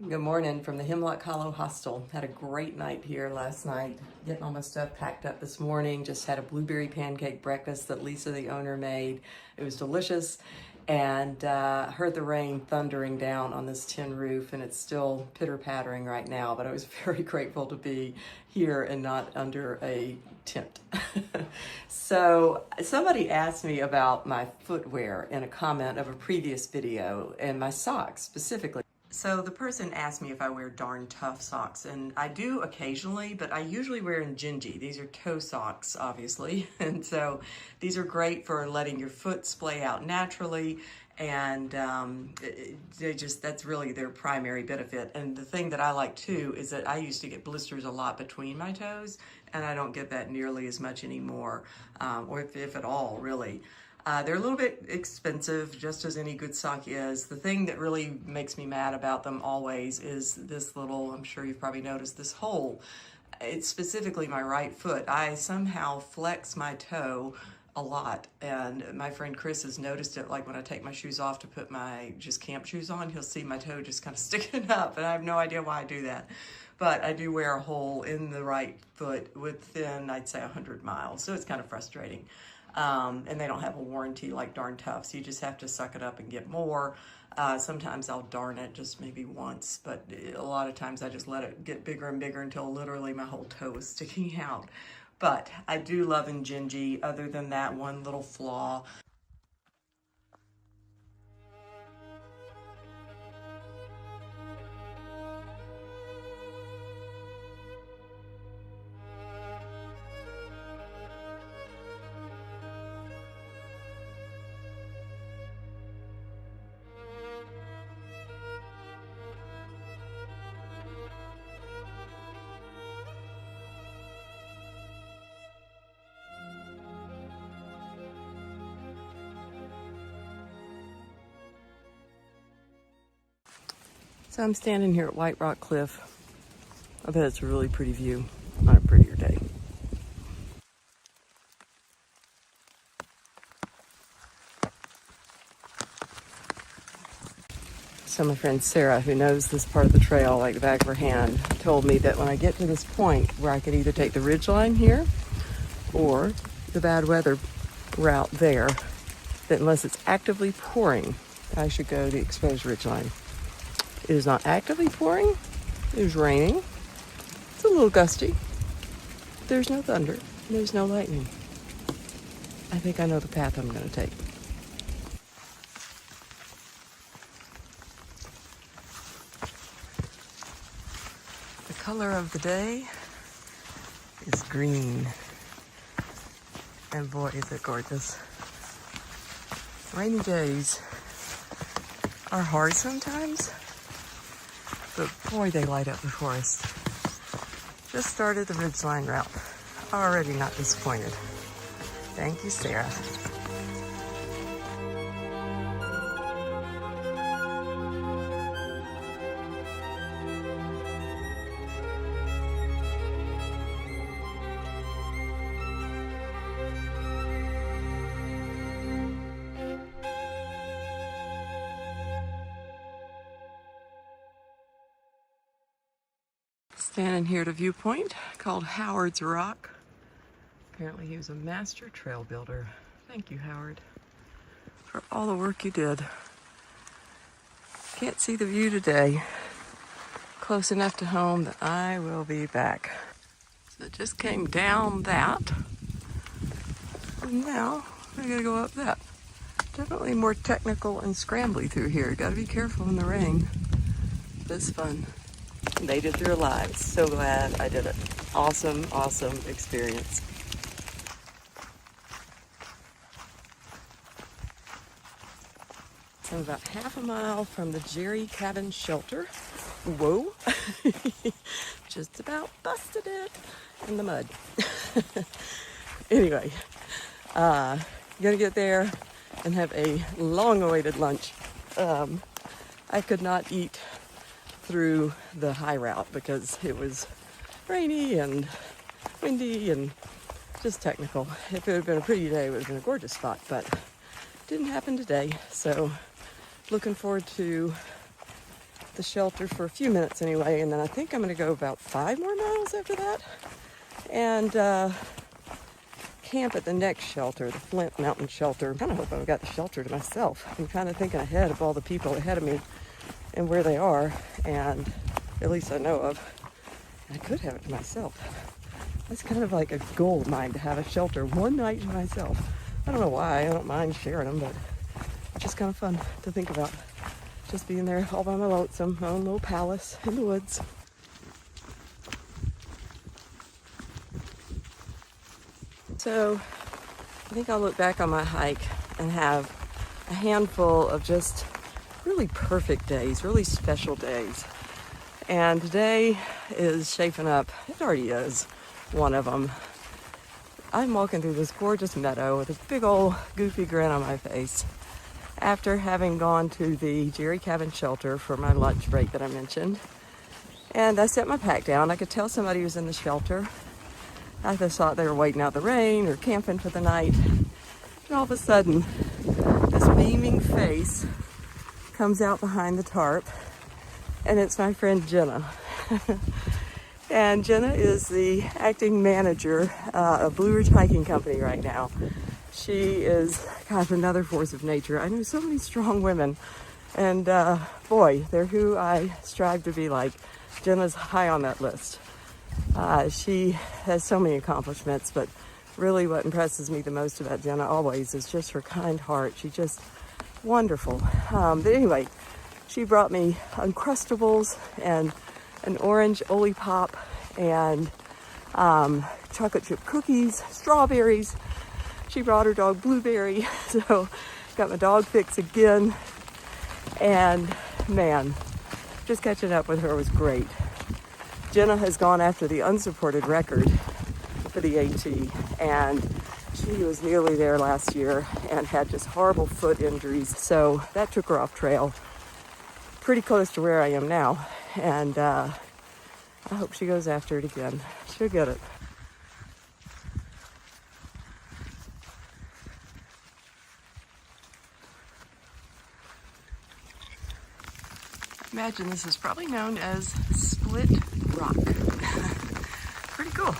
Good morning from the Hemlock Hostel. Had a great night here last night. Getting all my stuff packed up this morning. Just had a blueberry pancake breakfast that Lisa, the owner, made. It was delicious. And heard the rain thundering down on this tin roof, and it's still pitter-pattering right now, but I was very grateful to be here and not under a tent. So somebody asked me about my footwear in a comment of a previous video, and my socks specifically. So the person asked me if I wear darn tough socks, and I do occasionally, but I usually wear Injinji. These are toe socks, obviously, and so these are great for letting your foot splay out naturally, and that's really their primary benefit. And the thing that I like too is that I used to get blisters a lot between my toes, and I don't get that nearly as much anymore, or if at all, really. They're a little bit expensive, just as any good sock is. The thing that really makes me mad about them always is this little, I'm sure you've probably noticed, this hole. It's specifically my right foot. I somehow flex my toe a lot, and my friend Chris has noticed it. Like when I take my shoes off to put my just camp shoes on, he'll see my toe just kind of sticking up, and I have no idea why I do that. But I do wear a hole in the right foot within, I'd say, 100 miles, so it's kind of frustrating. And they don't have a warranty like Darn Tough, so you just have to suck it up and get more. Sometimes I'll darn it just maybe once, but a lot of times I just let it get bigger and bigger until literally my whole toe is sticking out. But I do love Injinji, other than that one little flaw. So I'm standing here at White Rock Cliff. I bet it's a really pretty view on a prettier day. So my friend Sarah, who knows this part of the trail like the back of her hand, told me that when I get to this point where I could either take the ridgeline here or the bad weather route there, that unless it's actively pouring, I should go the exposed ridgeline. It is not actively pouring. It is raining. It's a little gusty. There's no thunder. There's no lightning. I think I know the path I'm going to take. The color of the day is green. And boy, is it gorgeous. Rainy days are hard sometimes, but boy, they light up the forest. Just started the ridgeline route. Already not disappointed. Thank you, Sarah. Standing here at a viewpoint called Howard's Rock. Apparently he was a master trail builder. Thank you, Howard, for all the work you did. Can't see the view today. Close enough to home that I will be back. So it just came down that. And now I gotta go up that. Definitely more technical and scrambly through here. Gotta be careful in the rain. But it's fun. Made it through alive. So glad I did it. Awesome, awesome experience. I'm about half a mile from the Jerry Cabin Shelter. Whoa. Just about busted it in the mud. Anyway, gonna get there and have a long-awaited lunch. I could not eat through the high route because it was rainy and windy and just technical. If it had been a pretty day, it would have been a gorgeous spot, but didn't happen today. So looking forward to the shelter for a few minutes anyway, and then I think I'm going to go about 5 more miles after that and camp at the next shelter, the Flint mountain shelter. I kind of hope I've got the shelter to myself. I'm kind of thinking ahead of all the people ahead of me and where they are, and at least I know of. I could have it to myself. That's kind of like a goal of mine, to have a shelter one night to myself. I don't know why, I don't mind sharing them, but it's just kind of fun to think about. Just being there all by my lonesome, my own little palace in the woods. So I think I'll look back on my hike and have a handful of just really perfect days, really special days. And today is shaping up, it already is, one of them. I'm walking through this gorgeous meadow with a big old goofy grin on my face after having gone to the Jerry Cabin shelter for my lunch break that I mentioned. And I set my pack down. I could tell somebody was in the shelter. I just thought they were waiting out the rain or camping for the night. And all of a sudden, this beaming face comes out behind the tarp, and it's my friend Jenna. And Jenna is the acting manager of Blue Ridge Hiking Company right now. She is kind of another force of nature. I know so many strong women, and boy, they're who I strive to be like. Jenna's high on that list. She has so many accomplishments, but really what impresses me the most about Jenna always is just her kind heart. She's just wonderful. But anyway, she brought me Uncrustables and an orange Olipop and chocolate chip cookies, strawberries. She brought her dog Blueberry, so got my dog fix again. And man, just catching up with her was great. Jenna has gone after the unsupported record for the AT, and she was nearly there last year and had just horrible foot injuries, so that took her off trail pretty close to where I am now, and I hope she goes after it again. She'll get it. I imagine this is probably known as Split Rock. Pretty cool.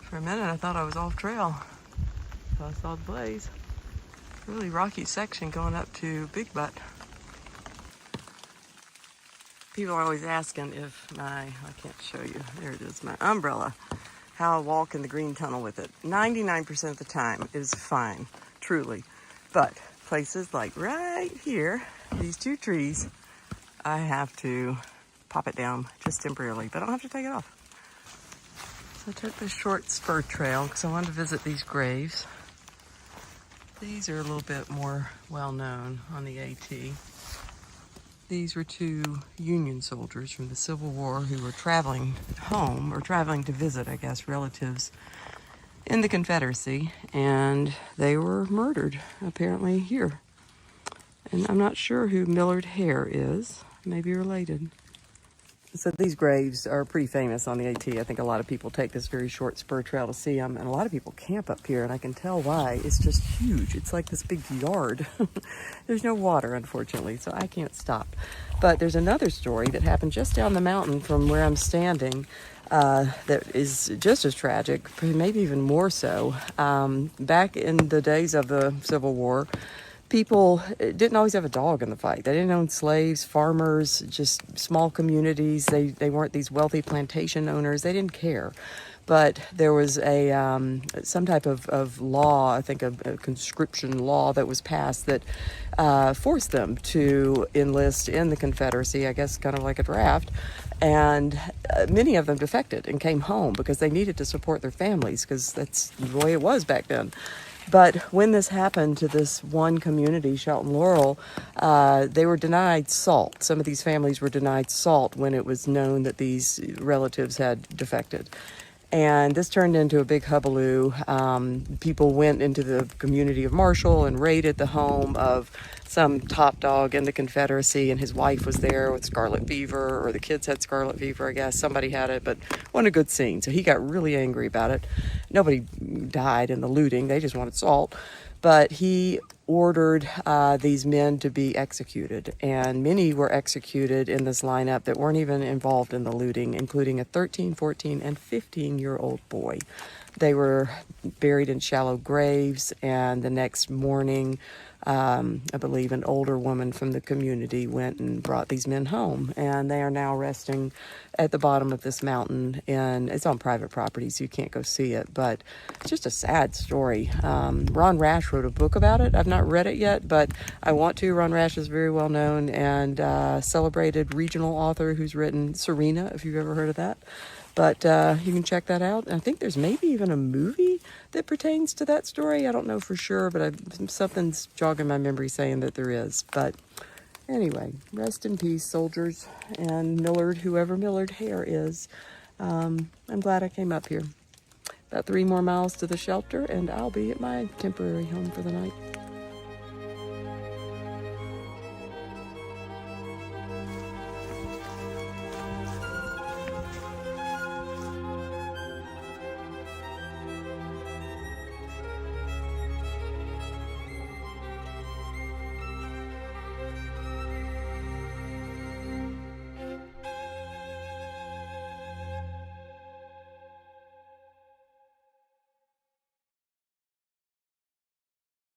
For a minute I thought I was off trail. So I saw the blaze. Really rocky section going up to Big Butt. People are always asking if I can't show you, there it is, my umbrella, how I walk in the green tunnel with it. 99% of the time is fine, truly. But places like right here, these two trees, I have to pop it down just temporarily, but I don't have to take it off. So I took this short spur trail because I wanted to visit these graves. These are a little bit more well-known on the AT. These were two Union soldiers from the Civil War who were traveling home, or traveling to visit, I guess, relatives in the Confederacy, and they were murdered, apparently, here. And I'm not sure who Millard Hare is, maybe related. So these graves are pretty famous on the AT. I think a lot of people take this very short spur trail to see them, and a lot of people camp up here, and I can tell why. It's just huge. It's like this big yard. There's no water, unfortunately, so I can't stop. But there's another story that happened just down the mountain from where I'm standing that is just as tragic, maybe even more so. Back in the days of the Civil War, people didn't always have a dog in the fight. They didn't own slaves, farmers, just small communities. They weren't these wealthy plantation owners. They didn't care. But there was a some type of law, I think a conscription law that was passed that forced them to enlist in the Confederacy, I guess kind of like a draft. And many of them defected and came home because they needed to support their families, because that's the way it was back then. But when this happened to this one community, Shelton Laurel, they were denied salt. Some of these families were denied salt when it was known that these relatives had defected. And this turned into a big hullabaloo. People went into the community of Marshall and raided the home of some top dog in the Confederacy, and his wife was there with scarlet fever, or the kids had scarlet fever, I guess. Somebody had it, but wasn't a good scene. So he got really angry about it. Nobody died in the looting. They just wanted salt. But he ordered these men to be executed, and many were executed in this lineup that weren't even involved in the looting, including a 13, 14, and 15-year-old boy. They were buried in shallow graves, and the next morning, I believe an older woman from the community went and brought these men home, and they are now resting at the bottom of this mountain, and it's on private property, so you can't go see it, but it's just a sad story. Ron Rash wrote a book about it. I've not read it yet, but I want to. Ron Rash is very well known and celebrated regional author who's written Serena, if you've ever heard of that. But you can check that out. I think there's maybe even a movie that pertains to that story. I don't know for sure, but something's jogging my memory saying that there is. But anyway, rest in peace, soldiers, and Millard, whoever Millard Hare is. I'm glad I came up here. About 3 more miles to the shelter, and I'll be at my temporary home for the night.